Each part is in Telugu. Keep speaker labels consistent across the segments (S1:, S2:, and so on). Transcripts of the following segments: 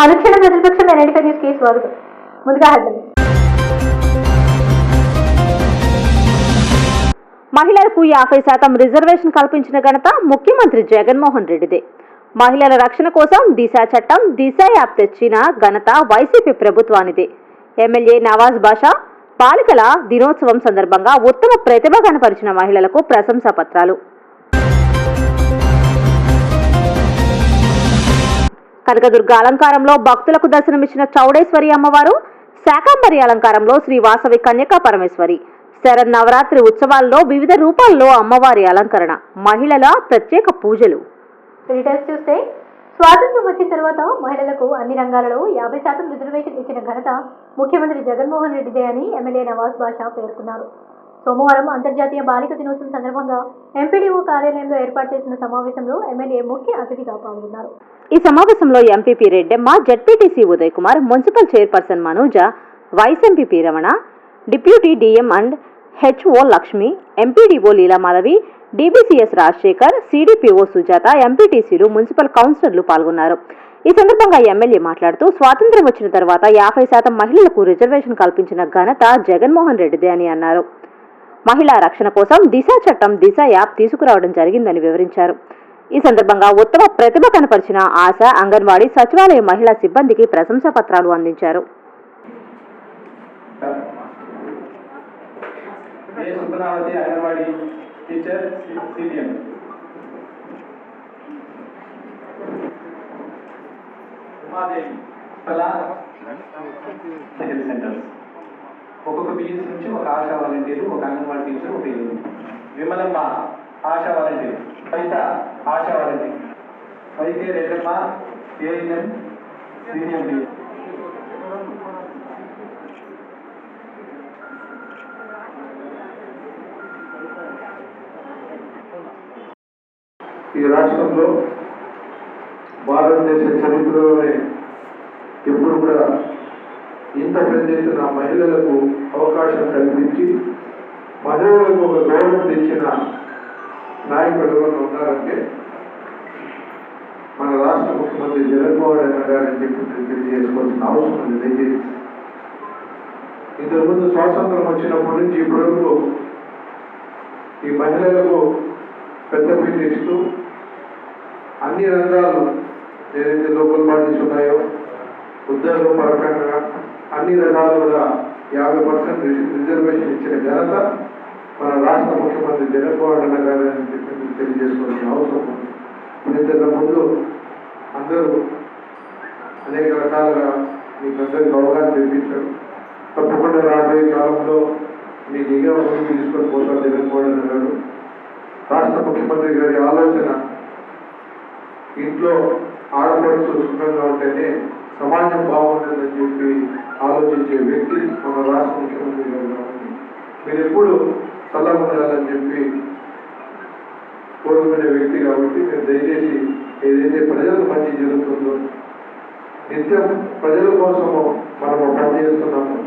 S1: అనుక్షణ ప్రతిపక్షం ఎన్నిక న్యూస్ కి స్వాగతం. ముందుగా హెడ్లైన్స్. మహిళలకు 50% రిజర్వేషన్ కల్పించిన ఘనత ముఖ్యమంత్రి జగన్మోహన్ రెడ్డిదే. మహిళల రక్షణ కోసం దిశ చట్టం, దిశ యాప్ తెచ్చిన ఘనత వైసీపీ ప్రభుత్వానిదే. ఎమ్మెల్యే నవాజ్ బాషా బాలికల దినోత్సవం సందర్భంగా ఉత్తమ ప్రతిభ కనపరిచిన మహిళలకు ప్రశంసా పత్రాలు. కనకదుర్గ అలంకారంలో భక్తులకు దర్శనమిచ్చిన చౌడేశ్వరి అమ్మవారు, శాకంబరి అలంకారంలో శ్రీ వాసవి కన్యకా పరమేశ్వరి. శరన్నవరాత్రి ఉత్సవాల్లో వివిధ రూపాల్లో అమ్మవారి అలంకరణ, మహిళల ప్రత్యేక పూజలు. డీటెయిల్స్ చూస్తే, స్వాతంత్ర్యం వచ్చిన తర్వాత మహిళలకు అన్ని రంగాలలో 50% రిజర్వేషన్ ఇచ్చిన ఘనత ముఖ్యమంత్రి జగన్మోహన్ రెడ్డిదే అని ఎమ్మెల్యే నవాజ్ బాషా పేర్కొన్నారు. సోమవారం అంతర్జాతీయ బాలిక దినోత్సవం సందర్భంగా ఎంపీడీఓ కార్యాలయంలో ఏర్పాటు చేసిన సమావేశంలో ఎమ్మెల్యే ముఖ్య అతిథిగా పాల్గొన్నారు. ఈ సమావేశంలో MPP Reddemma, ZPTC Uday Kumar, municipal chairperson Manoja, vice MP Ramana, deputy DM and HO Lakshmi, MPDO Leelamadhavi, DBCS Rajasekhar, CDPO Sujatha, ఎంపీటీసీలు, మున్సిపల్ కౌన్సిలర్లు పాల్గొన్నారు. ఈ సందర్భంగా ఎమ్మెల్యే మాట్లాడుతూ, స్వాతంత్ర్యం వచ్చిన తర్వాత 50% మహిళలకు రిజర్వేషన్ కల్పించిన ఘనత జగన్మోహన్ రెడ్డిదే అని అన్నారు. మహిళా రక్షణ కోసం దిశ చట్టం, దిశ యాప్ తీసుకురావడం జరిగిందని వివరించారు. ఈ సందర్భంగా ఉత్తమ ప్రతిభ కనపరిచిన ఆశా, అంగన్వాడీ, సచివాలయ మహిళా సిబ్బందికి ప్రశంసా పత్రాలు అందించారు.
S2: ఒక్కొక్క పిఎస్ నుంచి ఒక ఆశా వాలంటీరు, ఒక అంగన్వాడీ టీచర్, ఒక Vimalamma ASHA volunteer, Kavitha ASHA volunteer, YK Reddamma ANM CMD. ఈ రాష్ట్రంలో భారతదేశ చరిత్రలోనే ఎప్పుడు కూడా ఇంత పెద్ద ఎత్తున మహిళలకు అవకాశం కల్పించి మహిళలకు ఒక గౌరవం తెచ్చిన నాయకుడు ఉన్నారంటే మన రాష్ట్ర ముఖ్యమంత్రి జగన్మోహన్ రెడ్డి గారని చెప్పి తెలియజేసుకోవాల్సిన అవసరం ఉంది. దయచేసి ఇంతకుముందు స్వాతంత్రం వచ్చినప్పటి నుంచి ఇప్పటివరకు ఈ మహిళలకు పెద్దపీట ఇస్తూ అన్ని రంగాలు ఏదైతే లోకల్ బాడీస్ ఉన్నాయో ఉద్యోగ పరకంగా అన్ని రకాలు కూడా 50% రిజర్వేషన్ ఇచ్చిన ఘనత మన రాష్ట్ర ముఖ్యమంత్రి జగన్మోహన్ రెడ్డి గారని చెప్పి తెలియజేసుకోవాల్సిన అవసరం ఉంది. ఇంతకు ముందు అందరూ అనేక రకాలుగా మీకు అందరికీ అవగాహన తెప్పించారు. తప్పకుండా రాబోయే కాలంలో మీకు ఇంకా ముందుకు తీసుకొని పోతారు జగన్మోహన్ రెడ్డి గారు. రాష్ట్ర ముఖ్యమంత్రి గారి ఆలోచన ఇంట్లో ఆడపడుతూ సుఖంగా ఉంటేనే సమాజం బాగుంటుందని చెప్పి ఆలోచించే వ్యక్తి మన రాష్ట్ర ముఖ్యమంత్రి గారు. కాబట్టి మీరు ఎప్పుడు చల్లగా ఉండాలని చెప్పి కోరుకునే వ్యక్తి కాబట్టి మీరు దయచేసి ఏదైతే ప్రజలకు మంచి జరుగుతుందో, నిత్యం ప్రజల కోసము మనము పనిచేస్తున్నాము.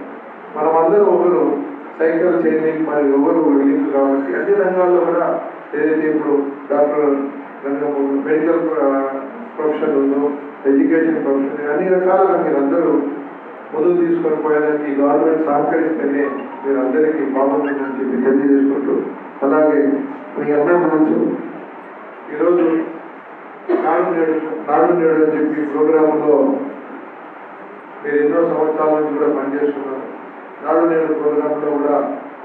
S2: మనమందరూ ఒకరు సైకిల్ చేయడానికి మరి ఎవరు లింక్ కాబట్టి అన్ని రంగాల్లో కూడా ఏదైతే ఇప్పుడు డాక్టర్ రంగము, మెడికల్ ప్రొఫెషన్ ఉందో, ఎడ్యుకేషన్ ప్రొఫెషన్, అన్ని రకాలుగా మీరు అందరూ ముందుకు తీసుకొని పోయేదానికి గవర్నమెంట్ సహకరిస్తేనే మీరు అందరికీ బాగుంటుందని చెప్పి తెలియజేసుకుంటూ, అలాగే మీ అందరూ తెలుసు ఈరోజు నాడు నేడు అని చెప్పి ప్రోగ్రాంలో మీరు ఎన్నో సంవత్సరాల నుంచి కూడా పనిచేస్తున్నారు. నాడు నేడు ప్రోగ్రాంలో కూడా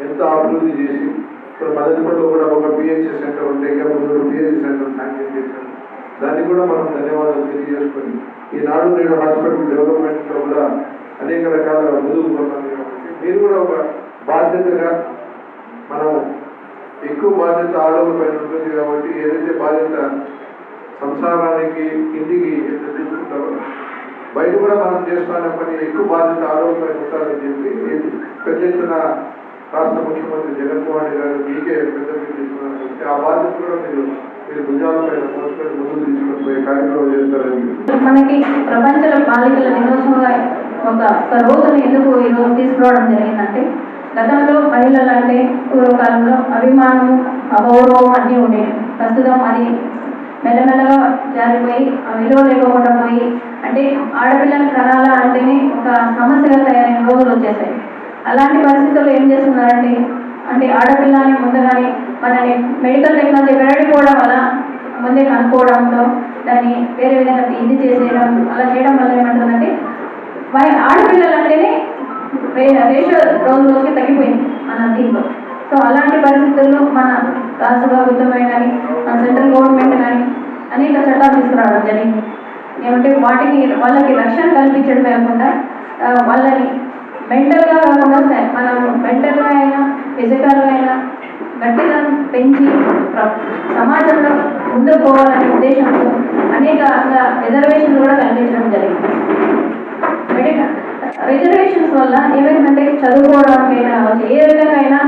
S2: ఎంతో అభివృద్ధి చేసి ఇప్పుడు మదనపల్లిలో కూడా ఒక పిహెచ్సి సెంటర్ ఉంటే ఇంకా ముందు పిహెచ్సి సెంటర్ శాంక్షన్ చేశారు. దానికి కూడా మనం ధన్యవాదాలు తెలియజేసుకొని ఈ నాడు నేడు హాస్పిటల్ డెవలప్మెంట్లో కూడా అనేక రకాలుగా ముందుకు పోతాం. కాబట్టి మీరు కూడా ఒక బాధ్యతగా, మనం ఎక్కువ బాధ్యత ఆడవాళ్ళ పైన ఉంటుంది కాబట్టి ఏదైతే బాధ్యత సంసారానికి, ఇంటికి ఎంత తీసుకుంటారో బయట కూడా మనం చేస్తున్న పని ఎక్కువ బాధ్యత ఆడవాళ్ళ పైన ఉంటారని చెప్పి పెద్ద ఎత్తున రాష్ట్ర ముఖ్యమంత్రి జగన్మోహన్ రెడ్డి గారు మీకే పెద్ద తీసుకున్నారు కాబట్టి ఆ బాధ్యత కూడా మీరు భుజాలపై మోసుకొని ముందుకు తీసుకొని పోయే కార్యక్రమం చేస్తారని.
S3: మనకి ప్రపంచ బాలికల దినోత్సవంగా ఒక రోజును ఎందుకు ఈరోజు తీసుకురావడం జరిగిందంటే, గతంలో మహిళలు అంటే పూర్వకాలంలో అభిమానం, అగౌరవం అన్నీ ఉండేవి. ప్రస్తుతం అది మెల్లమెల్లగా జారిపోయి విలువ లేకుండా పోయి, అంటే ఆడపిల్లని కనాలా అంటేనే ఒక సమస్యగా తయారైన రోజులు వచ్చేసాయి. అలాంటి పరిస్థితుల్లో ఏం చేస్తున్నారంటే, అంటే ఆడపిల్లని ముందుగానే మనని మెడికల్ టెక్నాలజీ వెరడిపోవడం వల్ల ముందే కనుక్కోవడంతో దాన్ని వేరే విధంగా ఇది చేసేయడం, అలా చేయడం వల్ల ఏమంటుందంటే ఆడపిల్లలు అంటేనే రేషియో రోజు రోజుకి తగ్గిపోయింది మన దీంట్లో. సో అలాంటి పరిస్థితుల్లో మన రాష్ట్ర ప్రభుత్వమే కానీ మన సెంట్రల్ గవర్నమెంట్ కానీ అనేక చట్టాలు తీసుకురావడం జరిగింది. ఏమంటే వాళ్ళకి రక్షణ కల్పించడం కాకుండా వాళ్ళని మెంటల్గా కాకుండా మనం మెంటల్గా అయినా ఫిజికల్గా అయినా గట్టిగా పెంచి సమాజంలో ముందుకు పోవాలనే ఉద్దేశంతో అనేక రిజర్వేషన్లు కూడా కల్పించడం జరిగింది. రిజర్వేషన్స్ వల్ల ఏమైందంటే చదువుకోవడానికైనా కావచ్చు, ఏ విధంగా అయినా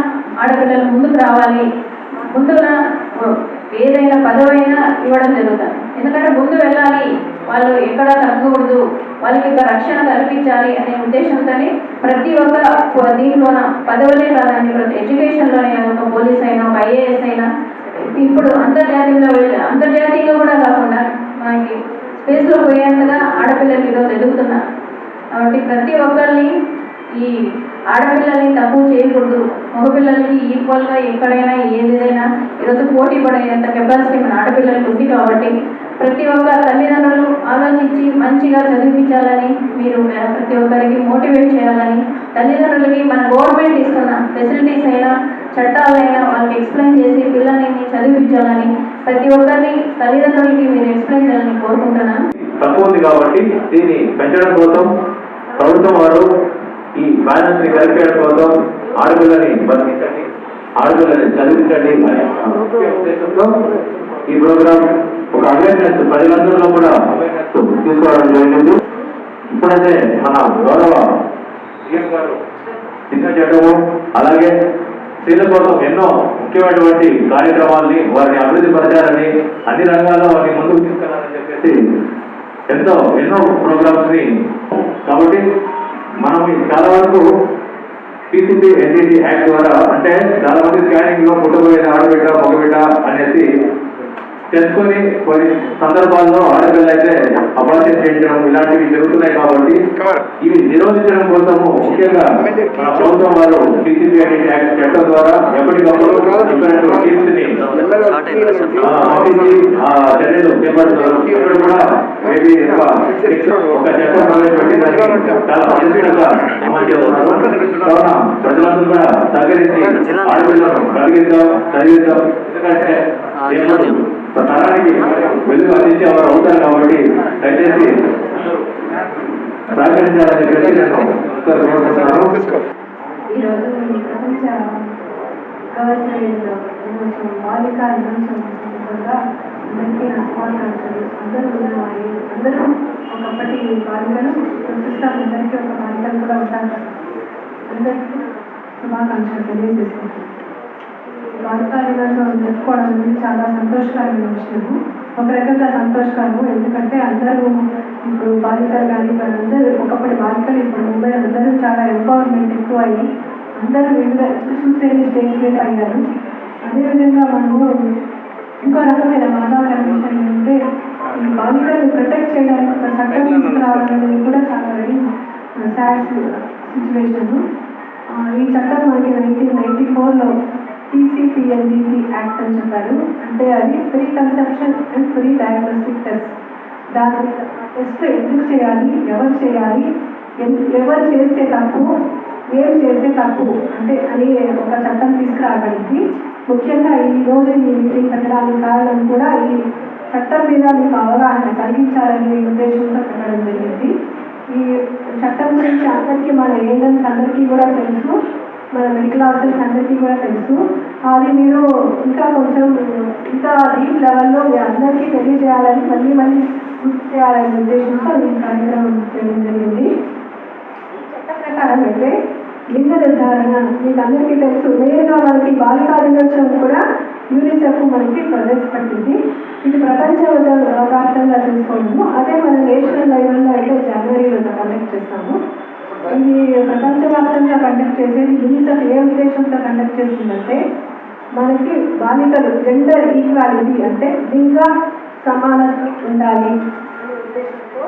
S3: ఆడపిల్లలు ముందుకు రావాలి, ముందుగా ఏదైనా పదవైనా ఇవ్వడం జరుగుతుంది. ఎందుకంటే ముందు వెళ్ళాలి, వాళ్ళు ఎక్కడ తగ్గకూడదు, వాళ్ళకి ఒక రక్షణ కల్పించాలి అనే ఉద్దేశంతోనే ప్రతి ఒక్క దీంట్లోన పదవులే కాదండి, ప్రతి ఎడ్యుకేషన్లోనే ఒక పోలీస్ అయినా ఒక ఐఏఎస్ అయినా ఇప్పుడు అంతర్జాతీయంగా కూడా కాకుండా మనకి స్పేస్లో పోయేంతగా ఆడపిల్లలు ఈరోజు ఎదుగుతున్నారు. కాబట్టి ప్రతి ఒక్కరిని ఈ ఆడపిల్లల్ని తక్కువ చేయకూడదు, మగపిల్లలకి ఈక్వల్గా ఎక్కడైనా ఏదైనా ఈరోజు పోటీ పడేంత కెపాసిటీ మన ఆడపిల్లలకి ఉంది. కాబట్టి ప్రతి ఒక్క తల్లిదండ్రులు ఆలోచించి మంచిగా చదివించాలని, మీరు ప్రతి ఒక్కరికి మోటివేట్ చేయాలని, తల్లిదండ్రులకి మన గవర్నమెంట్ ఇస్తున్న ఫెసిలిటీస్ అయినా చట్టాలైనా వాళ్ళకి ఎక్స్ప్లెయిన్ చేసి పిల్లల్ని చదివించాలని ప్రతి ఒక్కరిని తల్లిదండ్రులకి మీరు ఎక్స్ప్లెయిన్ చేయాలని కోరుకుంటున్నాను.
S4: తక్కువ ఉంది కాబట్టి దీన్ని పెంచడం కోసం ప్రభుత్వం వారు ఈ బ్యాలెన్స్ ని కలిపేయడం కోసం ఆడపిల్లని బతికించండి, ఆడపిల్లని చదివించండి అనే ఉద్దేశంతో ఈ ప్రోగ్రామ్ ఒక అవేర్నెస్ ప్రజలందరిలో కూడా తీసుకోవడం జరిగింది. ఇప్పుడైతే మన గౌరవ సీఎం గారు చేయడము, అలాగే స్త్రీల కోసం ఎన్నో ముఖ్యమైనటువంటి కార్యక్రమాలని వారిని అభివృద్ధి పరచాలని, అన్ని రంగాల్లో వారిని ముందుకు తీసుకెళ్లాలని చెప్పేసి ఎన్నో ప్రోగ్రామ్స్ ని. కాబట్టి మనం చాలా వరకు PCP NDT యాక్ట్ ద్వారా, అంటే చాలా మంది స్కానింగ్ లో పుట్టబోయేది ఆడబిడ్డ మగబిడ్డ అనేసి తెలుసుకొని కొన్ని సందర్భాల్లో ఆడపిల్ల అయితే అబార్షన్ చేయించడం ఇలాంటివి జరుగుతున్నాయి. కాబట్టి ఇవి నిరోధించడం కోసము ముఖ్యంగా మన ప్రభుత్వం వారు PCP NDT యాక్ట్ చట్టం ద్వారా ఎప్పటికప్పుడు టీమ్స్ ని చర్యలు చేపడుతున్నారు. ఇక్కడ కూడా మేబీ ఒక చట్టం ప్రవేశపెట్టి చాలా పరిస్థితులుగా అమలు చేస్తున్నారు. కావున ప్రజలందరూ కూడా సహకరించి ఆడపిల్లను కలిగిద్దాం, చదివిద్దాం. ఎందుకంటే తరానికి వెలుగు అందించే వారు అవుతారు. కాబట్టి దయచేసి సహకరించాలని చెప్పేసి నేను కోరుకుంటున్నాను.
S5: ఈరోజు ప్రపంచ బాలికా దినోత్సవం సందర్భంగా అందరికీ నా శుభాకాంక్షలు. అందరూ ఒకప్పటి బాలికలు, ప్రస్తుతం అందరికీ ఒక బాలికలు కూడా ఉంటారు. అందరికీ శుభాకాంక్షలు తెలియజేసుకుంటాను. బాలికా దినోత్సవం జరుపుకోవడం అనేది చాలా సంతోషకరమైన విషయము. ఒక రకంగా సంతోషకరము, ఎందుకంటే అందరూ ఇప్పుడు బాలికలు కానీ అందరూ ఒకప్పటి బాలికలు ఇప్పుడు అందరూ చాలా ఎంపవర్మెంట్ ఎక్కువ అయ్యి అందరూ వివిధ ఇన్స్టిట్యూట్స్ స్టేట్ అయ్యారు. అదేవిధంగా మనము ఇంకో రకమైన బాధాకరమైన విషయం ఏంటంటే ఈ బాలికలను ప్రొటెక్ట్ చేయడానికి ఒక చట్టం తీసుకురావడం అనేది కూడా చాలా వెరీ సాడ్ సిచ్యువేషన్. ఈ చట్టం మనకి 1994లో PCPNDT యాక్ట్ అని చెప్పారు. అంటే అది pre conception and pre diagnostic test. దాని టెస్ట్ ఎందుకు చేయాలి, ఎవరు చేయాలి, ఎవరు చేస్తే తప్పు, ఏం చేస్తే తప్పు అంటే అని ఒక చట్టం తీసుకురాబడింది. ముఖ్యంగా ఈరోజు ఈ మీటింగ్ పెట్టడానికి కారణం కూడా ఈ చట్టం మీద మీకు అవగాహన కలిగించాలనే ఉద్దేశంతో పెట్టడం జరిగింది. ఈ చట్టం గురించి అందరికీ మన ఏజెంట్స్ అందరికీ కూడా తెలుసు, మన మెడికల్ ఆఫీసర్స్ అందరికీ కూడా తెలుసు. అది మీరు ఇంకా కొంచెం ఇంకా డీప్ లెవెల్లో అందరికీ తెలియజేయాలని మళ్ళీ గుర్తు చేయాలనే ఉద్దేశంతో ఈ కార్యక్రమం చేయడం జరిగింది. చట్ట ప్రకారం అయితే లింగ నిర్ధారణ మీకు అందరికీ తెలుసు. నేరుగా మనకి బాలికా దినోత్సవం కూడా యూనిసెఫ్ మనకి ప్రవేశపెట్టింది. ఇది ప్రపంచవ్యాప్తంగా చేసుకోవడము. అదే మన నేషనల్ లెవెల్లో అయితే జనవరిలో కండక్ట్ చేస్తాము. ఇది ప్రపంచవ్యాప్తంగా కండక్ట్ చేసేది యూనిసెఫ్ ఏ ఉద్దేశంతో కండక్ట్ చేస్తుందంటే మనకి బాలికలు జెండర్ ఈక్వాలిటీ అంటే లింగ సమానత ఉండాలి అనే ఉద్దేశంతో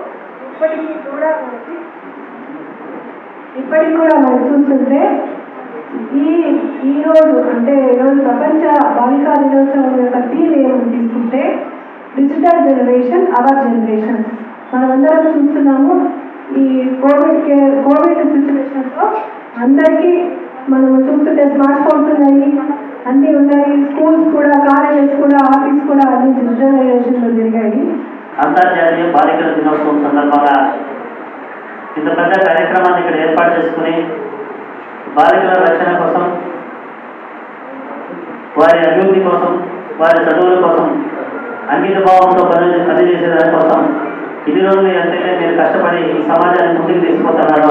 S5: ఇప్పటికీ కూడా మనం చూస్తుంటే ఈ రోజు అంటే ఈరోజు ప్రపంచ బాలికా దినోత్సవం యొక్క థీమ్ ఏమని తీసుకుంటే డిజిటల్ జనరేషన్ అవర్ జనరేషన్. మనమందరం చూస్తున్నాము ఈ కోవిడ్ సిచ్యువేషన్లో అందరికీ మనం చూస్తుంటే స్మార్ట్ ఫోన్స్ ఉన్నాయి, అన్నీ ఉన్నాయి. స్కూల్స్ కూడా, కాలేజెస్ కూడా, ఆఫీస్ కూడా అన్ని డిజిటలైజేషన్లో జరిగాయి.
S6: అంతర్జాతీయ బాలికల దినోత్సవం సందర్భంగా ఇంత పెద్ద కార్యక్రమాన్ని ఇక్కడ ఏర్పాటు చేసుకుని బాలికల రక్షణ కోసం, వారి అభివృద్ధి కోసం, వారి చదువుల కోసం అంకిత భావంతో పనిచేసే దానికోసం ఇన్ని రోజులు ఎంతైతే మీరు కష్టపడి ఈ సమాజాన్ని ముందుకు తీసుకుపోతున్నారో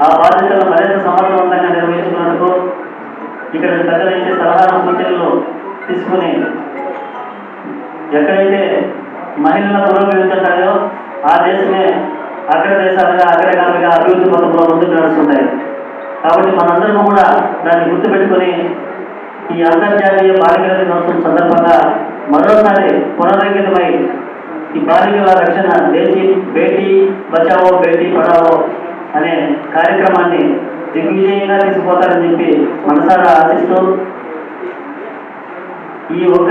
S6: ఆ బాధ్యతలు మరింత సమర్థవంతంగా నిర్వహించుకున్నందుకు ఇక్కడ పెద్దలు ఇచ్చే సలహాలు సూచనలు తీసుకుని ఎక్కడైతే మహిళల పురోగమించాయో ఆ దేశమే అగ్రదేశాలుగా అగ్రగామిగా అభివృద్ధి పథంలో ముందుకు నడుస్తుంటాయి. కాబట్టి మనందరం కూడా దాన్ని గుర్తుపెట్టుకుని ఈ అంతర్జాతీయ బాలికల దినోత్సవం సందర్భంగా మరోసారి పునరంకితమై ఈ బాలికల రక్షణ దేశీ బేటీ బచావో బేటీ పడావో అనే కార్యక్రమాన్ని దిగ్విజయంగా తీసుకుపోతారని చెప్పి మనసారా ఆశిస్తూ ఈ ఒక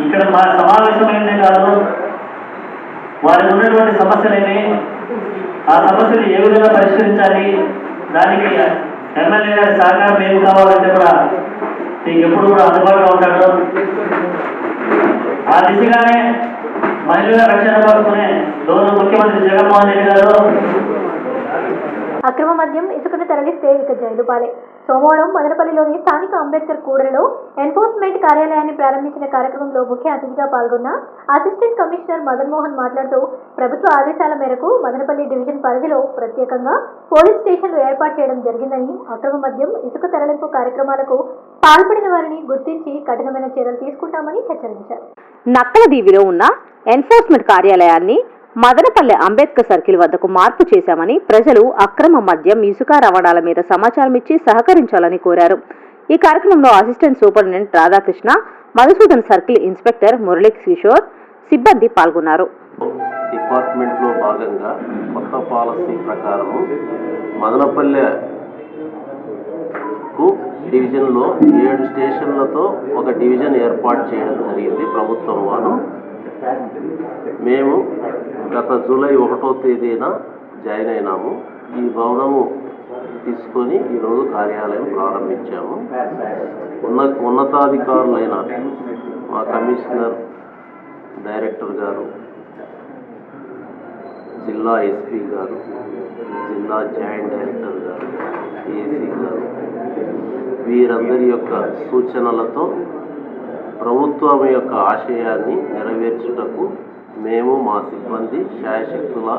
S6: ఇక్కడ మా సమావేశమైందే కాదు, వారికి ఉన్నటువంటి సమస్యలేమి, ఆ సమస్యలు ఏ విధంగా పరిష్కరించాలి, దానికి ఎమ్మెల్యే గారి సహకారం ఏమి కావాలంటే కూడా మీకు ఎప్పుడు కూడా అందుబాటులో ఉంటాడు. ఆ దిశగానే మహిళల రక్షణ కోరుకునే గౌరవ ముఖ్యమంత్రి జగన్మోహన్ రెడ్డి గారు
S7: అక్రమ మద్యం ఇసుకను తరలిస్తే ఇక జైలు పాలే. సోమవారం మదనపల్లిలోని స్థానిక అంబేద్కర్ కూడలిలో ఎన్ఫోర్స్మెంట్ కార్యాలయాన్ని ప్రారంభించిన కార్యక్రమంలో ముఖ్య అతిథిగా పాల్గొన్న అసిస్టెంట్ కమిషనర్ మదన్ మోహన్ మాట్లాడుతూ ప్రభుత్వ ఆదేశాల మేరకు మదనపల్లి డివిజన్ పరిధిలో ప్రత్యేకంగా పోలీస్ స్టేషన్లు ఏర్పాటు చేయడం జరిగిందని, అక్రమ మద్యం ఇసుక తరలింపు కార్యక్రమాలకు పాల్పడిన వారిని గుర్తించి కఠినమైన చర్యలు తీసుకుంటామని హెచ్చరించారు.
S1: నక్కలదీవిలో ఉన్న ఎన్ఫోర్స్మెంట్ కార్యాలయాన్ని మదనపల్లె అంబేద్కర్ సర్కిల్ వద్దకు మార్పు చేశామని, ప్రజలు అక్రమ మద్యం ఇసుక రవాణాల మీద సమాచారం ఇచ్చి సహకరించాలని కోరారు. ఈ కార్యక్రమంలో assistant superintendent Radhakrishna, Madhusudan circle inspector Murali Kishore సిబ్బంది పాల్గొన్నారు.
S8: డిపార్ట్మెంట్లో భాగంగా కొత్త పాలసీ ప్రకారం మదనపల్లె డివిజన్లో 7 స్టేషన్లతో ఒక డివిజన్ ఏర్పాటు చేయడం జరిగింది ప్రభుత్వం వారు. మేము గత జూలై 1వ తేదీన జాయిన్ అయినాము. ఈ భవనము తీసుకొని ఈరోజు కార్యాలయం ప్రారంభించాము. ఉన్నతాధికారులైన మా కమిషనర్, డైరెక్టర్ గారు, జిల్లా ఎస్పీ గారు, జిల్లా జాయింట్ డైరెక్టర్ గారు, ఏసీ గారు, వీరందరి యొక్క సూచనలతో ప్రభుత్వం యొక్క ఆశయాన్ని నెరవేర్చుటకు మేము మా సిబ్బంది శాయశక్తులా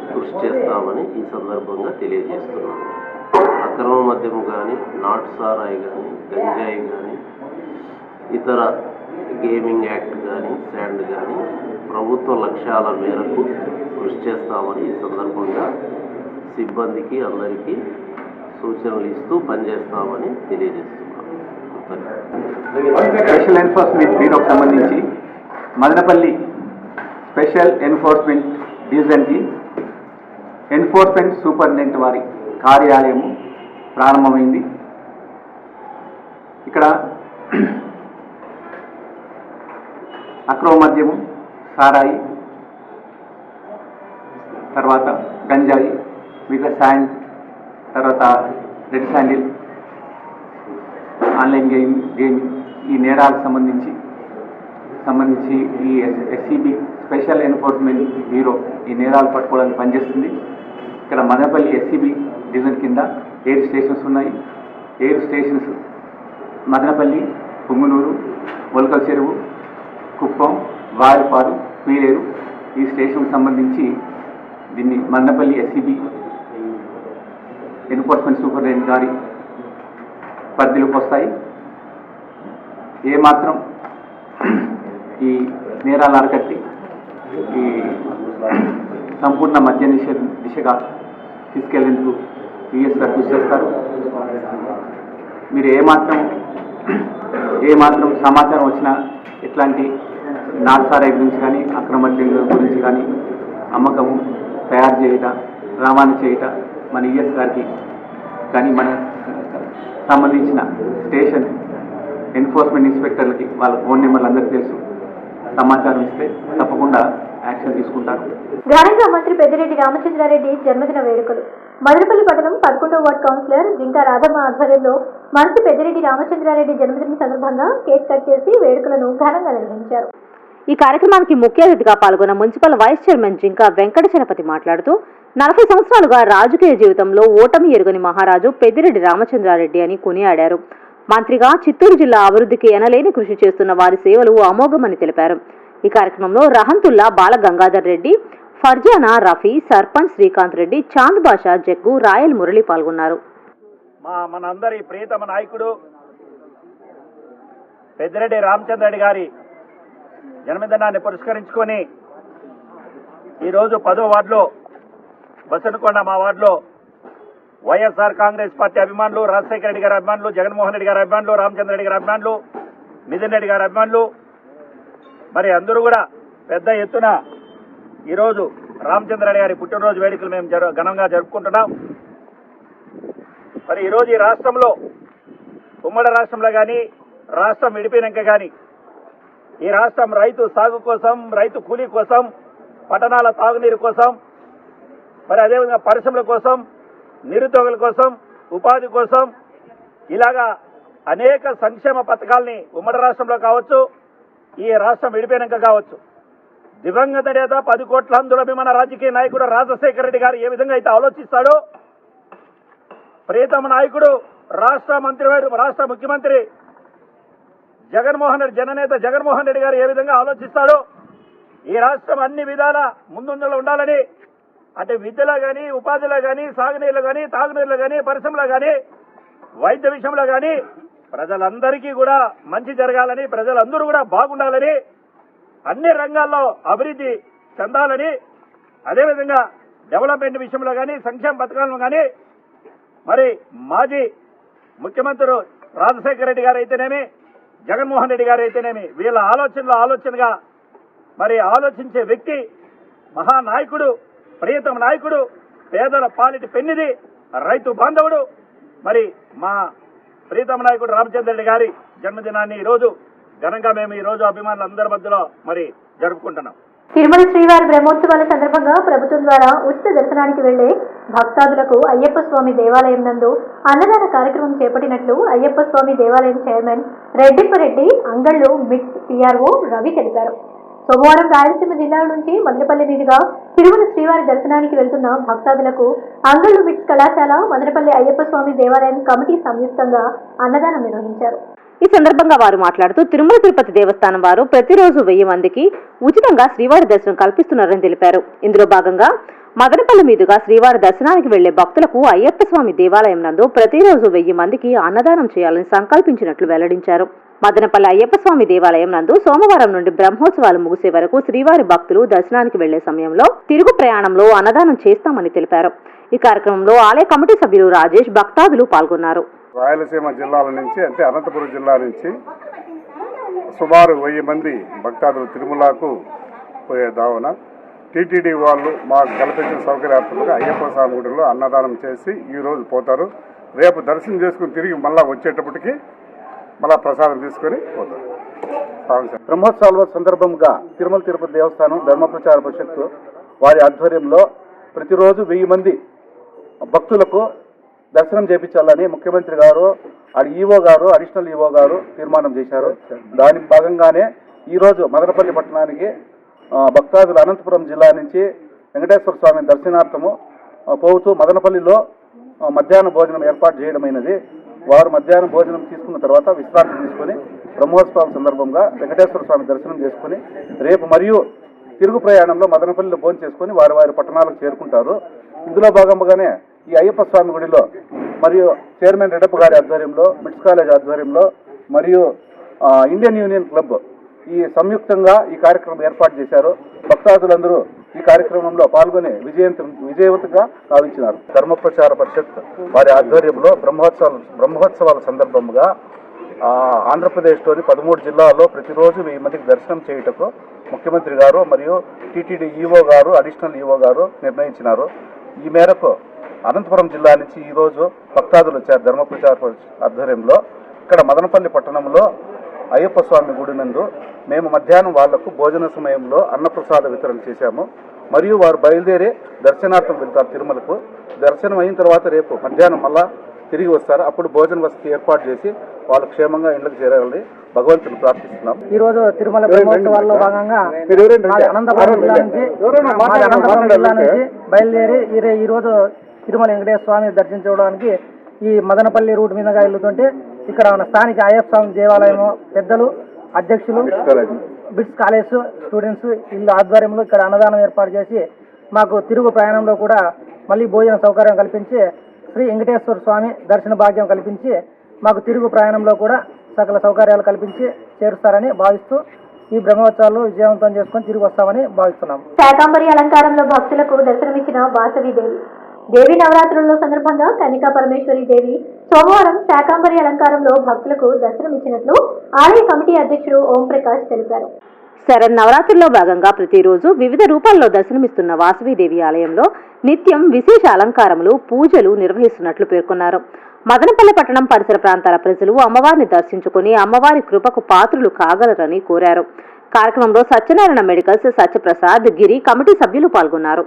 S8: కృషి చేస్తామని ఈ సందర్భంగా తెలియజేస్తున్నాము. అక్రమ మద్యం కానీ, నాటు సారాయి కానీ, గంజాయి కానీ, ఇతర గేమింగ్ యాక్ట్ కానీ, శాండ్ కానీ ప్రభుత్వ లక్ష్యాల మేరకు కృషి చేస్తామని ఈ సందర్భంగా సిబ్బందికి అందరికీ సూచనలు ఇస్తూ పనిచేస్తామని తెలియజేస్తున్నాము.
S9: స్పెషల్ ఎన్ఫోర్స్మెంట్ బ్యూరోకి సంబంధించి మదనపల్లి స్పెషల్ ఎన్ఫోర్స్మెంట్ డివిజన్కి ఎన్ఫోర్స్మెంట్ సూపరింటెండెంట్ వారి కార్యాలయము ప్రారంభమైంది. ఇక్కడ అక్రమ మద్యము, సారాయి, తర్వాత గంజాయి, మిగతా శాండ్, తర్వాత రెడ్ శాండిల్, ఆన్లైన్ గేమింగ్ ఈ నేరాలకు సంబంధించి ఈ ఎస్సీబీ స్పెషల్ ఎన్ఫోర్స్మెంట్ బ్యూరో ఈ నేరాలు పట్టుకోవడానికి పనిచేస్తుంది. ఇక్కడ మదనపల్లి ఎస్సీబీ డివిజన్ కింద 7 స్టేషన్స్ ఉన్నాయి. 7 స్టేషన్స్ మదనపల్లి, పుంగునూరు, మొలకల చెరువు, కుప్పం, వాయపాడు, పీలేరు ఈ స్టేషన్కి సంబంధించి దీన్ని మదనపల్లి ఎస్సీబీ ఎన్ఫోర్స్మెంట్ సూపరింటెండెంట్ గారి పరిధిలోకి వస్తాయి. ఏమాత్రం ఈ నేరాలు అరకట్టి ఈ సంపూర్ణ మద్య నిషేధ దిశగా తీసుకెళ్లేందుకు పిఎస్ గారు కృషి చేస్తారు. మీరు ఏమాత్రం ఏ మాత్రం సమాచారం వచ్చినా ఇట్లాంటి నాటుసారాయి గురించి కానీ అక్రమ డ్రింక్ గురించి కానీ అమ్మకము తయారు చేయట రవాణా చేయట మన ఈఎస్ గారికి కానీ మన సంబంధించిన స్టేషన్ ఎన్ఫోర్స్మెంట్ ఇన్స్పెక్టర్లకి వాళ్ళ ఫోన్ నెంబర్లు అందరికీ తెలుసు. సమాచారం ఇస్తే తప్పకుండా యాక్షన్ తీసుకుంటారు.
S7: ఘనంగా మంత్రి పెద్దిరెడ్డి రామచంద్రారెడ్డి జన్మదిన వేడుకలు. మదనపల్లి పట్టణం 11వ వార్డు కౌన్సిలర్ జింకా రాధమ్మ ఆధ్వర్యంలో మంత్రి పెద్దిరెడ్డి రామచంద్రారెడ్డి జన్మదిన సందర్భంగా కేక్ కట్ చేసి వేడుకలను ఘనంగా నిర్వహించారు.
S1: ఈ కార్యక్రమానికి ముఖ్య అతిథిగా పాల్గొన్న municipal vice chairman Jinka Venkata Chalapathi మాట్లాడుతూ 40 సంవత్సరాలుగా రాజకీయ జీవితంలో ఓటమి ఎరుగని మహారాజు పెద్దిరెడ్డి రామచంద్రారెడ్డి అని కొనియాడారు. మంత్రిగా చిత్తూరు జిల్లా అభివృద్ధికి ఎనలేని కృషి చేస్తున్న వారి సేవలు అమోఘమని తెలిపారు. ఈ కార్యక్రమంలో రహంతుల్లా బాల గంగాధర్ రెడ్డి, ఫర్జానా రఫీ, సర్పంచ్ శ్రీకాంత్ రెడ్డి, చాంద్ బాషా, జగ్గు, రాయల్ మురళి పాల్గొన్నారు.
S10: మనందరి ప్రియతమ నాయకుడు పెద్దిరెడ్డి రామచంద్రారెడ్డి గారి జన్మదినాన్ని పురస్కరించుకొని ఈరోజు 10వ వార్డులో బసనకొండ మా వార్డులో వైఎస్ఆర్ కాంగ్రెస్ పార్టీ అభిమానులు, రాజశేఖర రెడ్డి గారి అభిమానులు, జగన్మోహన్ రెడ్డి గారి అభిమానులు, రామచంద్రరెడ్డి గారి అభిమానులు, మిథున్ రెడ్డి గారి అభిమానులు మరి అందరూ కూడా పెద్ద ఎత్తున ఈరోజు రామచంద్రరెడ్డి గారి పుట్టినరోజు వేడుకలు మేము ఘనంగా జరుపుకుంటున్నాం. మరి ఈరోజు ఈ రాష్ట్రంలో ఉమ్మడి రాష్ట్రంలో కానీ రాష్ట్రం విడిపోయినాక కానీ ఈ రాష్ట్రం రైతు సాగు కోసం, రైతు కూలీ కోసం, పట్టణాల తాగునీరు కోసం, మరి అదేవిధంగా పరిశ్రమల కోసం, నిరుద్యోగుల కోసం, ఉపాధి కోసం ఇలాగా అనేక సంక్షేమ పథకాల్ని ఉమ్మడి రాష్ట్రంలో కావచ్చు, ఈ రాష్ట్రం విడిపోయినాక కావచ్చు దివంగత నేత 10 కోట్ల అందులభిమాన రాజకీయ నాయకుడు రాజశేఖర రెడ్డి గారు ఏ విధంగా అయితే ఆలోచిస్తాడో, ప్రియతమ నాయకుడు రాష్ట్ర ముఖ్యమంత్రి జననేత జగన్మోహన్ రెడ్డి గారు ఏ విధంగా ఆలోచిస్తాడో, ఈ రాష్ట్రం అన్ని విధాల ముందుంజలో ఉండాలని, అంటే విద్యలో కానీ, ఉపాధిలో కానీ, సాగునీరులో కానీ, తాగునీరులో కానీ, పరిశ్రమలో కానీ, వైద్య విషయంలో కానీ ప్రజలందరికీ కూడా మంచి జరగాలని, ప్రజలందరూ కూడా బాగుండాలని, అన్ని రంగాల్లో అభివృద్ధి చెందాలని, అదేవిధంగా డెవలప్మెంట్ విషయంలో కానీ, సంక్షేమ పథకాలను కానీ మరి మాజీ ముఖ్యమంత్రి రాజశేఖర రెడ్డి గారు అయితేనేమి, జగన్మోహన్ రెడ్డి గారు అయితేనేమి వీళ్ళ ఆలోచనగా మరి ఆలోచించే వ్యక్తి, మహానాయకుడు, ప్రియతమ నాయకుడు, పేదల పాలిటి పెన్నిది, రైతు బాంధవుడు మరి మా ప్రియతమ నాయకుడు రామచంద్రరెడ్డి గారి జన్మదినాన్ని ఈరోజు ఘనంగా మేము ఈరోజు అభిమానులందరి మధ్యలో మరి జరుపుకుంటున్నాం.
S7: తిరుమల శ్రీవారి బ్రహ్మోత్సవాల సందర్భంగా ప్రభుత్వం ద్వారా ఉచిత దర్శనానికి వెళ్లే భక్తాదులకు అయ్యప్ప స్వామి దేవాలయం నందు అన్నదాన కార్యక్రమం చేపట్టినట్లు అయ్యప్ప స్వామి దేవాలయం చైర్మన్ రెడ్డిప్పరెడ్డి అంగళ్ళు మిట్స్ పిఆర్ఓ రవి తెలిపారు. సోమవారం రాయలసీమ జిల్లాల నుంచి మదనపల్లి మీదుగా తిరుమల శ్రీవారి దర్శనానికి వెళ్తున్న భక్తాదులకు అంగళ్ళు మిట్స్ కళాశాల, మదనపల్లి అయ్యప్ప స్వామి దేవాలయం కమిటీ సంయుక్తంగా అన్నదానం నిర్వహించారు.
S1: ఈ సందర్భంగా వారు మాట్లాడుతూ తిరుమల తిరుపతి దేవస్థానం వారు ప్రతిరోజు 1000 మందికి ఉచితంగా శ్రీవారి దర్శనం కల్పిస్తున్నారని తెలిపారు. ఇందులో భాగంగా మదనపల్లి మీదుగా శ్రీవారి దర్శనానికి వెళ్లే భక్తులకు అయ్యప్ప స్వామి దేవాలయం నందు ప్రతిరోజు 1000 మందికి అన్నదానం చేయాలని సంకల్పించినట్లు వెల్లడించారు. మదనపల్లి అయ్యప్ప స్వామి దేవాలయం నందు సోమవారం నుండి బ్రహ్మోత్సవాలు ముగిసే వరకు శ్రీవారి భక్తులు దర్శనానికి వెళ్లే సమయంలో తిరుగు ప్రయాణంలో అన్నదానం చేస్తామని తెలిపారు. ఈ కార్యక్రమంలో ఆలయ కమిటీ సభ్యులు రాజేష్, భక్తాదులు పాల్గొన్నారు.
S11: రాయలసీమ జిల్లాల నుంచి అంటే అనంతపురం జిల్లా నుంచి సుమారు 1000 మంది భక్తాదులు తిరుమలకు పోయే దావన టీటీడీ వాళ్ళు మాకు కల్పించిన సౌకర్యాత్మకంగా అయ్యప్ప స్వామి గుడిలో అన్నదానం చేసి ఈరోజు పోతారు. రేపు దర్శనం చేసుకుని తిరిగి మళ్ళీ వచ్చేటప్పటికి మళ్ళా ప్రసాదం తీసుకొని పోతారు.
S12: బ్రహ్మోత్సవాల సందర్భంగా తిరుమల తిరుపతి దేవస్థానం ధర్మ ప్రచార పరిషత్తు వారి ఆధ్వర్యంలో ప్రతిరోజు 1000 మంది భక్తులకు దర్శనం చేయించాలని ముఖ్యమంత్రి గారు, ఈవో గారు, అడిషనల్ ఈవో గారు తీర్మానం చేశారు. దాని భాగంగానే ఈరోజు మదనపల్లి పట్టణానికి భక్తాదులు అనంతపురం జిల్లా నుంచి వెంకటేశ్వర స్వామి దర్శనార్థము పోతూ మదనపల్లిలో మధ్యాహ్న భోజనం ఏర్పాటు చేయడమైనది. వారు మధ్యాహ్నం భోజనం తీసుకున్న తర్వాత విశ్రాంతి తీసుకుని బ్రహ్మోత్సవాల సందర్భంగా వెంకటేశ్వర స్వామి దర్శనం చేసుకుని రేపు మరియు తిరుగు ప్రయాణంలో మదనపల్లిలో భోజనం చేసుకుని వారి పట్టణాలకు చేరుకుంటారు. ఇందులో భాగంగానే ఈ అయ్యప్ప స్వామి గుడిలో మరియు చైర్మన్ రెడ్డప్ప గారి ఆధ్వర్యంలో, మిట్స్ కాలేజ్ ఆధ్వర్యంలో మరియు ఇండియన్ యూనియన్ క్లబ్ ఈ సంయుక్తంగా ఈ కార్యక్రమం ఏర్పాటు చేశారు. భక్తాదులందరూ ఈ కార్యక్రమంలో పాల్గొని విజయవంతంగా సాధించినారు. ధర్మ ప్రచార పరిషత్ వారి ఆధ్వర్యంలో బ్రహ్మోత్సవాల సందర్భంగా ఆంధ్రప్రదేశ్లోని 13 జిల్లాల్లో ప్రతిరోజు 1000 మందికి దర్శనం చేయుటకు ముఖ్యమంత్రి గారు మరియు టీటీడీ ఈవో గారు, అడిషనల్ ఈవో గారు నిర్ణయించినారు. ఈ మేరకు అనంతపురం జిల్లా నుంచి ఈరోజు భక్తాదులు వచ్చారు. ధర్మ ప్రచార ఆధ్వర్యంలో ఇక్కడ మదనపల్లి పట్టణంలో అయ్యప్ప స్వామి గుడి నందు మేము మధ్యాహ్నం వాళ్లకు భోజన సమయంలో అన్నప్రసాద వితరణ చేశాము. మరియు వారు బయలుదేరి దర్శనార్థం వెళ్తారు తిరుమలకు. దర్శనం అయిన తర్వాత రేపు మధ్యాహ్నం మళ్ళా తిరిగి వస్తారు. అప్పుడు భోజన వసతి ఏర్పాటు చేసి వాళ్ళు క్షేమంగా ఇళ్లకు చేరాలని భగవంతుని ప్రార్థిస్తున్నాం.
S13: ఈ రోజు తిరుమల బ్రహ్మోత్సవాల్లో భాగంగా అనంతపురం జిల్లా నుంచి బయలుదేరి ఈ రోజు తిరుమల వెంకటేశ్వర స్వామి దర్శించుకోవడానికి ఈ మదనపల్లి రూట్ మీదుగా వెళ్తుంటే ఇక్కడ ఉన్న స్థానిక అయ్యప్ప స్వామి దేవాలయం పెద్దలు, అధ్యక్షులు, బిట్స్ కాలేజ్ స్టూడెంట్స్ వీళ్ళ ఆధ్వర్యంలో ఇక్కడ అన్నదానం ఏర్పాటు చేసి మాకు తిరుగు ప్రయాణంలో కూడా మళ్ళీ భోజన సౌకర్యం కల్పించి శ్రీ వెంకటేశ్వర స్వామి దర్శన భాగ్యం కల్పించి మాకు తిరుగు ప్రయాణంలో కూడా సకల సౌకర్యాలు కల్పించి చేరుస్తారని భావిస్తూ ఈ బ్రహ్మోత్సవాలు విజయవంతం చేసుకొని తిరిగి వస్తామని భావిస్తున్నాం.
S7: శాకాంబరి అలంకారంలో భక్తులకు దర్శనమిచ్చిన వాసవి దేవి. దేవి నవరాత్రుల సందర్భంగా కన్యకా పరమేశ్వరి దేవి సోమవారం శాకాంబరి అలంకారంలో భక్తులకు దర్శనమిచ్చినట్లు ఆలయ కమిటీ అధ్యక్షుడు ఓం ప్రకాష్ తెలిపారు.
S1: శరన్నవరాత్రుల్లో భాగంగా ప్రతిరోజు వివిధ రూపాల్లో దర్శనమిస్తున్న వాసవీదేవి ఆలయంలో నిత్యం విశేష అలంకారములు, పూజలు నిర్వహిస్తున్నట్లు పేర్కొన్నారు. మదనపల్లి పట్టణం పరిసర ప్రాంతాల ప్రజలు అమ్మవారిని దర్శించుకుని అమ్మవారి కృపకు పాత్రులు కాగలరని కోరారు. కార్యక్రమంలో సత్యనారాయణ మెడికల్స్, సత్యప్రసాద్, గిరి కమిటీ సభ్యులు పాల్గొన్నారు.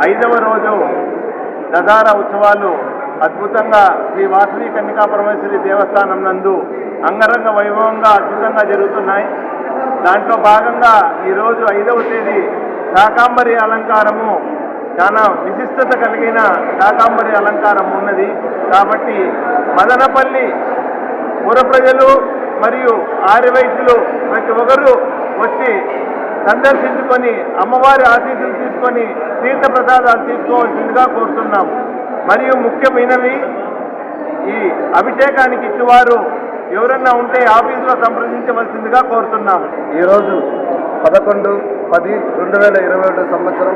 S10: ఐదవ రోజు దసరా ఉత్సవాలు అద్భుతంగా శ్రీ వాసవి కన్యకా పరమేశ్వరి దేవస్థానం నందు అంగరంగ వైభవంగా అద్భుతంగా జరుగుతున్నాయి. దాంట్లో భాగంగా ఈరోజు 5వ తేదీ శాకాంబరి అలంకారము చాలా విశిష్టత కలిగిన శాకాంబరి అలంకారం ఉన్నది. కాబట్టి మదనపల్లి పుర ప్రజలు మరియు ఆర్యవైశ్యులు ప్రతి ఒక్కరూ వచ్చి సందర్శించుకొని అమ్మవారి ఆశీస్సులు తీసుకొని తీర్థ ప్రసాదాలు తీసుకోవాల్సిందిగా కోరుతున్నాము. మరియు ముఖ్యమైనవి ఈ అభిషేకానికి ఇచ్చేవారు ఎవరన్నా ఉంటే ఆఫీసులో సంప్రదించవలసిందిగా కోరుతున్నాము.
S12: ఈరోజు 11/10/2021 సంవత్సరం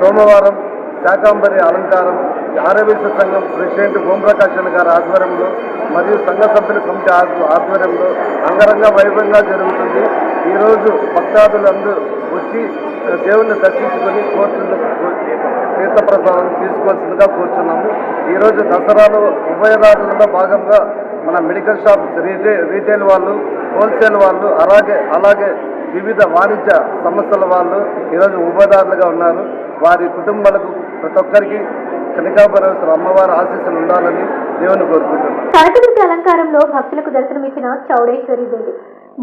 S12: సోమవారం శాకాంబరి అలంకారం ఆర్యవైశ్య సంఘం ప్రెసిడెంట్ ఓంప్రకాష్ గారి ఆధ్వర్యంలో మరియు సంఘ సభ్యుల కమిటీ ఆధ్వర్యంలో అంగరంగ వైభవంగా జరుగుతుంది. ఈరోజు భక్తాదులందరూ వచ్చి దేవుణ్ణి దర్శించుకొని తీర్థప్రసాదం తీసుకోవాల్సిందిగా కోరుచున్నాము. ఈరోజు దసరాలో ఉభయదారులలో భాగంగా మన మెడికల్ షాప్, రీటైల్ వాళ్ళు, హోల్సేల్ వాళ్ళు, అలాగే వివిధ వాణిజ్య సంస్థల వాళ్ళు ఈరోజు ఉభయదారులుగా ఉన్నారు. వారి కుటుంబాలకు ప్రతి ఒక్కరికి కనకాపరమేశ్వర అమ్మవారి ఆశీస్సులు ఉండాలని దేవుని కోరుకుంటున్నాను.
S7: కనకదుర్గ అలంకారంలో భక్తులకు దర్శనమిచ్చిన చౌడేశ్వరి దేవి.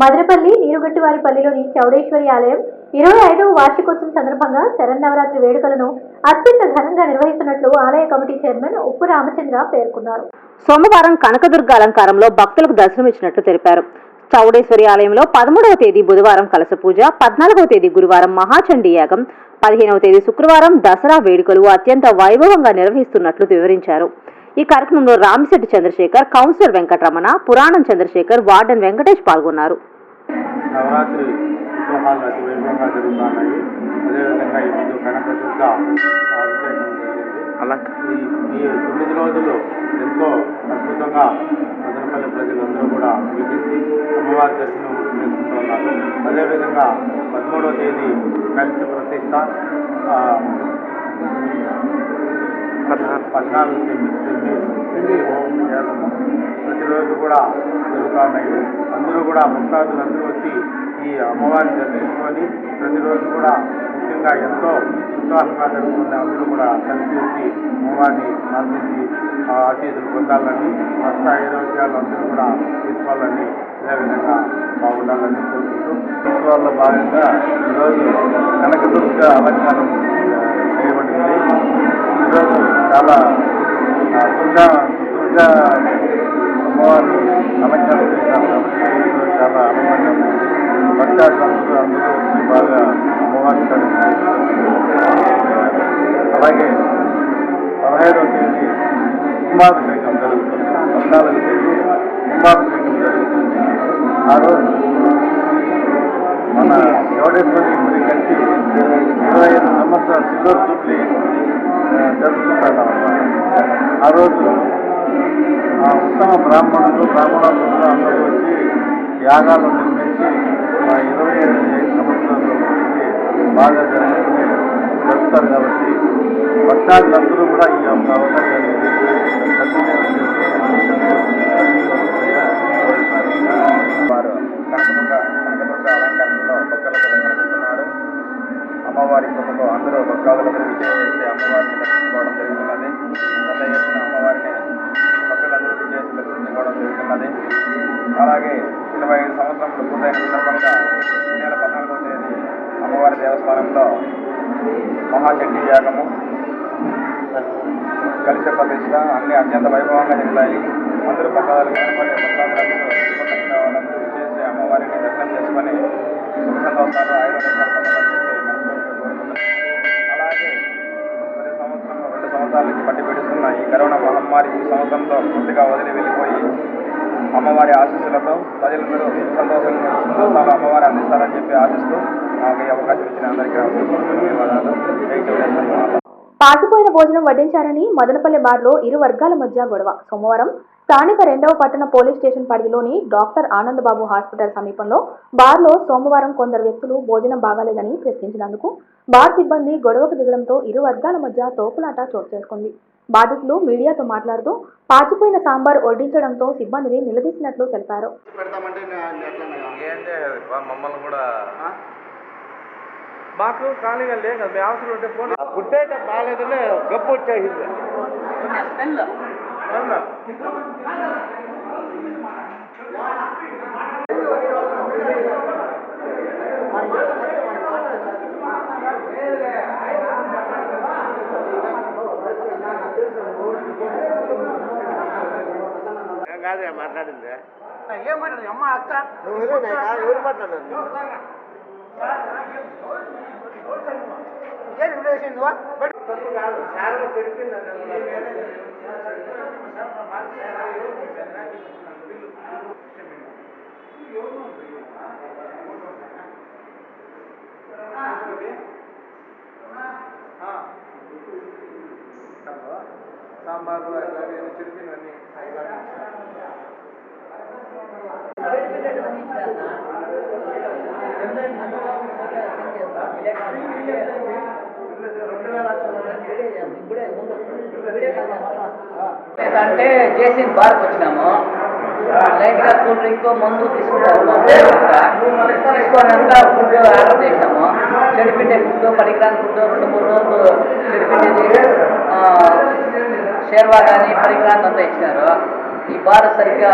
S7: మదనపల్లి నీరుగట్టువారిపల్లిలోని చౌడేశ్వరి ఆలయం 25వ వార్షికోత్సవం సందర్భంగా శరన్నవరాత్రి వేడుకలను అత్యంత ఘనంగా నిర్వహిస్తున్నట్లు ఆలయ కమిటీ చైర్మన్ ఉప్పు రామచంద్ర పేర్కొన్నారు.
S1: సోమవారం కనకదుర్గ అలంకారంలో భక్తులకు దర్శనమిచ్చినట్లు తెలిపారు. చౌడేశ్వరి ఆలయంలో 13వ తేదీ బుధవారం కలశ పూజ, 14వ తేదీ గురువారం మహాచండీ యాగం, 15వ తేదీ శుక్రవారం దసరా వేడుకలు అత్యంత వైభవంగా నిర్వహిస్తున్నట్లు వివరించారు. ఈ కార్యక్రమంలో రామిశెట్టి చంద్రశేఖర్, కౌన్సిలర్ వెంకటరమణ, పురాణం చంద్రశేఖర్, వార్డెన్ వెంకటేష్ పాల్గొన్నారు.
S11: నవరాత్రి ఉత్సవాలు అతి వైభవంగా జరుగుతున్నాయి. అదేవిధంగా ఇప్పుడు కనకదుర్గ అభిషేకం జరిగింది. ఈ 9 రోజులు ఎంతో అద్భుతంగా మదనపల్లి ప్రజలందరూ కూడా వీక్షించి అమ్మవారి దర్శనం చేసుకుంటున్నారు. అదేవిధంగా 13వ తేదీ కలశ ప్రతిష్ట, 14 సెమీ హోమం యాగము ప్రతిరోజు కూడా జరుగుతున్నాయి. అందరూ కూడా భక్తాదులందరూ వచ్చి ఈ అమ్మవారిని దర్శించుకొని ప్రతిరోజు కూడా ముఖ్యంగా ఎంతో ఉత్సాహంగా జరుగుతున్న అందరూ కూడా కలిసి వచ్చి అమ్మవారిని ప్రార్థించి ఆశీస్సులు పొందాలని, ఆరోగ్యాలు అందరూ కూడా తీసుకోవాలని, అదేవిధంగా బాగుండాలని కోరుకుంటూ ఉత్సవాల్లో భాగంగా ఈరోజు కనకదుర్గ అలంకారం
S12: జరిగింది. ఈరోజు చాలా దుర్గా అమ్మవారిని అలంకరణ చేశారు కాబట్టి ఈరోజు చాలా ఆనందంగా ఉంది. భక్తాదులందరూ వచ్చి బాగా అమ్మవారిని దర్శనం చేసుకుంటున్నారు. అలాగే 15వ తేదీ కుంభాభిషేకం జరుగుతుంది, 14వ తేదీ కుంభాభిషేకం జరుగుతుంది. ఆ రోజు మన చౌడేశ్వరి గుడి కట్టి 25 సంవత్సరాలు సిల్వర్ జూబ్లీ జరుపుకుంటున్నాం అన్నమాట. ఆ రోజు ఉత్తమ బ్రాహ్మణులు అందరూ వచ్చి యాగాలు నిర్మించి 25 సంవత్సరాలు బాగా జరుపుతారు కాబట్టి భక్తాదులందరూ కూడా ఈ యొక్క అవకాశాన్ని
S9: వారు కనకదుర్గ అలంకరణలో భక్తులకు దర్శనమిస్తున్నారు. అమ్మవారి కృపతో అందరూ భక్తాదులకు విజయం చేసి అమ్మవారిని దర్శించుకోవడం జరుగుతున్నది. పెద్ద ఎత్తున అమ్మవారిని భక్తులందరూ విజయం దర్శించుకోవడం జరుగుతున్నది. అలాగే 25 సంవత్సరములు పూర్తయిన సందర్భంగా ఈ నెల 14వ తేదీ అమ్మవారి దేవస్థానంలో మహాచండీ యాగము, కలిస ప్రతిష్ట అన్ని అత్యంత వైభవంగా జరుగుతాయి. అందరూ భక్తాదులు భక్తాదులందరూ చేసి అమ్మవారిని దర్శనం చేసుకొని సుఖ సంతోషాలు ఆయుర్వేదాలు పొందాలని చెప్పి మనస్ఫూర్తిగా కోరుకుంటున్నాం. అలాగే 2 సంవత్సరాలకి పట్టి పెడుతున్న ఈ కరోనా మహమ్మారి ఈ సంవత్సరంలో పూర్తిగా వదిలి వెళ్ళిపోయి అమ్మవారి ఆశీస్సులతో ప్రజలందరూ సంతోషాలు అమ్మవారి అందిస్తారని చెప్పి ఆశిస్తూ నాకు ఈ అవకాశం ఇచ్చిన అందరికీ ధన్యవాదాలు.
S7: పాసిపోయిన భోజనం వడ్డించారని మదనపల్లి బార్లో ఇరు వర్గాల మధ్య గొడవ. సోమవారం స్థానిక 2వ పట్టణ పోలీస్ స్టేషన్ పరిధిలోని డాక్టర్ ఆనందబాబు హాస్పిటల్ సమీపంలో బార్లో సోమవారం కొందరు వ్యక్తులు భోజనం బాగాలేదని ప్రశ్నించినందుకు బార్ సిబ్బంది గొడవకు దిగడంతో ఇరు వర్గాల మధ్య తోపులాట చోటు చేసుకుంది. బాధితులు మీడియాతో మాట్లాడుతూ పాచిపోయిన సాంబార్ వడ్డించడంతో సిబ్బందిని నిలదీసినట్లు తెలిపారు.
S2: మాకు ఖాళీగా లేదు కదా, మీ అవసరం ఉంటే ఫోన్ పుట్టేట బాగాలేదనే గప్పు వచ్చేసింది. కాదే మాట్లాడింది. ఏం మాట్లాడు అమ్మ అక్క ఎవరు మాట్లాడారు? సాంబారు చెడిపినవన్నీ
S14: అంటే జేసీ బార్కి వచ్చినాము. లైట్గా కూల్ డ్రింక్ మందు తీసుకుంటాము. తీసుకోవడానికి ఫుడ్ ఆర్డర్ చేసినాము. చెడిపిండే ఫుడ్, పనికిరాని ఫుడ్ 2-3 రోజులు చెడిపిండేది షేర్వా కానీ పనికిరాని అంతా ఇచ్చినారు. ఈ బార్ సరిగ్గా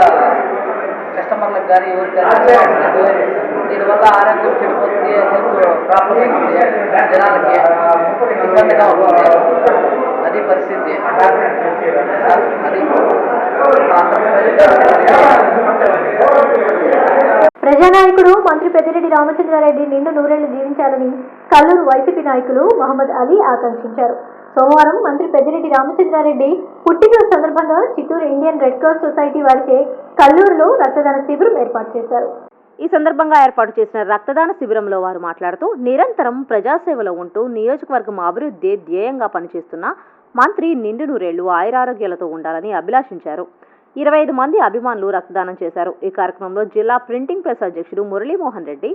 S14: కస్టమర్లకు కానీ ఎవరికి కానీ దీనివల్ల ఆరోగ్యం చెడిపోతుంది, హెల్త్ ప్రాబ్లం అవుతుంది, జనాలకి ఇబ్బందిగా ఉంటుంది. అది పరిస్థితి. అది
S7: ప్రజానాయకుడు మంత్రి పెద్దిరెడ్డి రామచంద్రారెడ్డి నిండు నూరేళ్లు జీవించాలని కల్లూరు వైసీపీ నాయకులు మహమ్మద్ అలీ ఆకాంక్షించారు. సోమవారం మంత్రి పెద్దిరెడ్డి రామచంద్రారెడ్డి పుట్టినరోజు సందర్భంగా Chittoor Indian red cross society వారిచే కల్లూరులో రక్తదాన శిబిరం ఏర్పాటు చేశారు.
S1: ఈ సందర్భంగా ఏర్పాటు చేసిన రక్తదాన శిబిరంలో వారు మాట్లాడుతూ నిరంతరం ప్రజాసేవలో ఉంటూ నియోజకవర్గం అభివృద్ధి ధ్యేయంగా పనిచేస్తున్న మంత్రి నిండు నూరేళ్లు ఆయురారోగ్యాలతో ఉండాలని అభిలాషించారు. 25 మంది అభిమానులు రక్తదానం చేశారు. ఈ కార్యక్రమంలో జిల్లా ప్రింటింగ్ ప్రెస్ అధ్యక్షుడు మురళీమోహన్ రెడ్డి,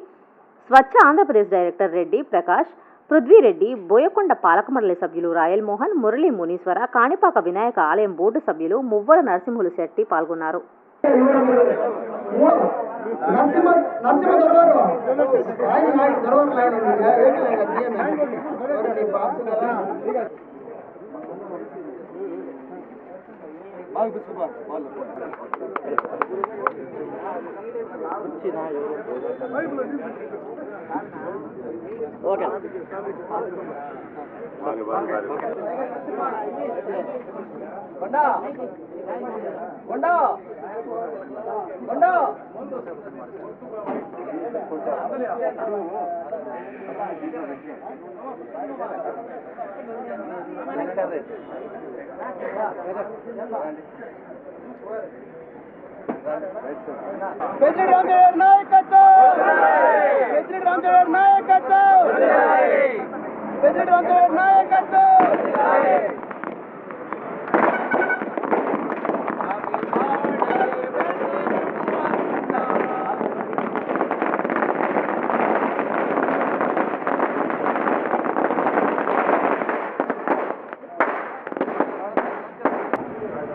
S1: స్వచ్ఛ ఆంధ్రప్రదేశ్ డైరెక్టర్ రెడ్డి ప్రకాష్, పృథ్వీరెడ్డి, బోయకొండ పాలక మండలి సభ్యులు రాయల్ మోహన్, మురళీ మునీశ్వర, కాణిపాక వినాయక ఆలయం బోర్డు సభ్యులు మువ్వల నరసింహులు శెట్టి పాల్గొన్నారు.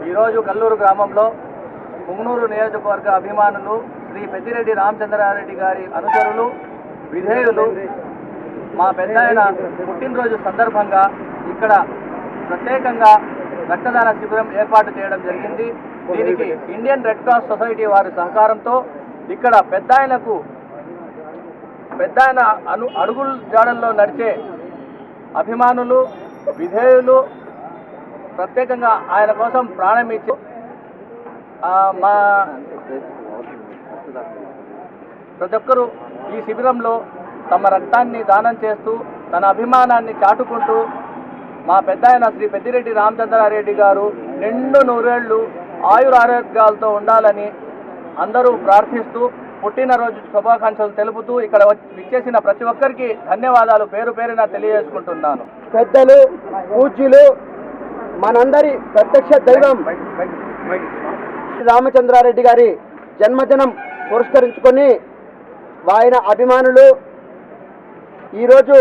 S14: ఈరోజు కల్లూరు గ్రామంలో పుంగనూరు నియోజకవర్గ అభిమానులు శ్రీ పెద్దిరెడ్డి రామచంద్రారెడ్డి గారి అనుచరులు విధేయులు మా పెద్దాయన పుట్టినరోజు సందర్భంగా ఇక్కడ ప్రత్యేకంగా రక్తదాన శిబిరం ఏర్పాటు చేయడం జరిగింది. దీనికి ఇండియన్ రెడ్ క్రాస్ సొసైటీ వారి సహకారంతో ఇక్కడ పెద్దాయన అడుగుల జాడల్లో నడిచే అభిమానులు విధేయులు ప్రత్యేకంగా ఆయన కోసం ప్రాణం ఇచ్చి మా ప్రతి ఒక్కరూ ఈ శిబిరంలో తమ రక్తాన్ని దానం చేస్తూ తన అభిమానాన్ని చాటుకుంటూ మా పెద్దాయన శ్రీ పెద్దిరెడ్డి రామచంద్రారెడ్డి గారు నిండు నూరేళ్లు ఆయురారోగ్యాలతో ఉండాలని అందరూ ప్రార్థిస్తూ పుట్టినరోజు శుభాకాంక్షలు తెలుపుతూ ఇక్కడ విచ్చేసిన ప్రతి ఒక్కరికి ధన్యవాదాలు పేరు పేరున తెలియజేసుకుంటున్నాను.
S15: పెద్దలు పూజ్యులు మనందరి ప్రత్యక్ష దైవం రామచంద్రారెడ్డి గారి జన్మదినం పురస్కరించుకొని ఆయన అభిమానులు ఈరోజు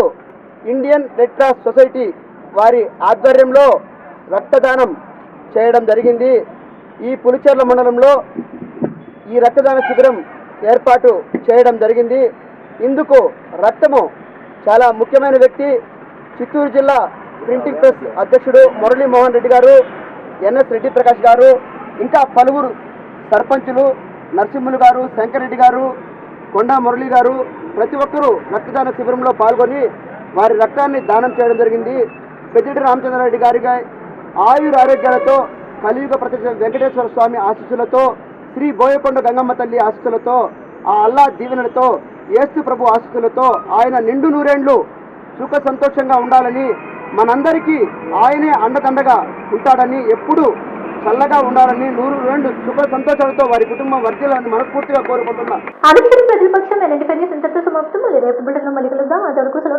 S15: ఇండియన్ రెడ్ క్రాస్ సొసైటీ వారి ఆధ్వర్యంలో రక్తదానం చేయడం జరిగింది. ఈ పులిచెర్ల మండలంలో ఈ రక్తదాన శిబిరం ఏర్పాటు చేయడం జరిగింది. ఇందుకు రక్తము చాలా ముఖ్యమైన వ్యక్తి చిత్తూరు జిల్లా ప్రింటింగ్ ప్రెస్ అధ్యక్షుడు మురళీమోహన్ రెడ్డి గారు, ఎన్ఎస్ రెడ్డి ప్రకాష్ గారు, ఇంకా పలువురు సర్పంచులు నరసింహులు గారు, శంకరెడ్డి గారు, కొండా మురళి గారు ప్రతి ఒక్కరూ రక్తదాన శిబిరంలో పాల్గొని వారి రక్తాన్ని దానం చేయడం జరిగింది. పెద్దిరెడ్డి రామచంద్రారెడ్డి గారిగా ఆయురారోగ్యాలతో కలియుగ ప్రత్యక్ష వెంకటేశ్వర స్వామి ఆశీస్సులతో శ్రీ బోయకొండ గంగమ్మ తల్లి ఆశీస్సులతో ఆ అల్లా దీవెనలతో యేసు ప్రభు ఆశీస్సులతో ఆయన నిండు నూరేండ్లు సుఖ సంతోషంగా ఉండాలని మనందరికీ ఆయనే అండదండగా ఉంటాడని ఎప్పుడు చల్లగా ఉండాలని 100 సుఖ సంతోషాలతో వారి కుటుంబం వర్ధిల్లాలని మనస్ఫూర్తిగా కోరుకుంటున్నాం.
S7: ఆదిత్య ప్రజల పక్షం ఎలాంటి పని ఇంతటితో సమాప్తం. మళ్ళీ రేపు బిడ్డలో మళ్ళీ కలుద్దాం. అంతవరకు సెలవు.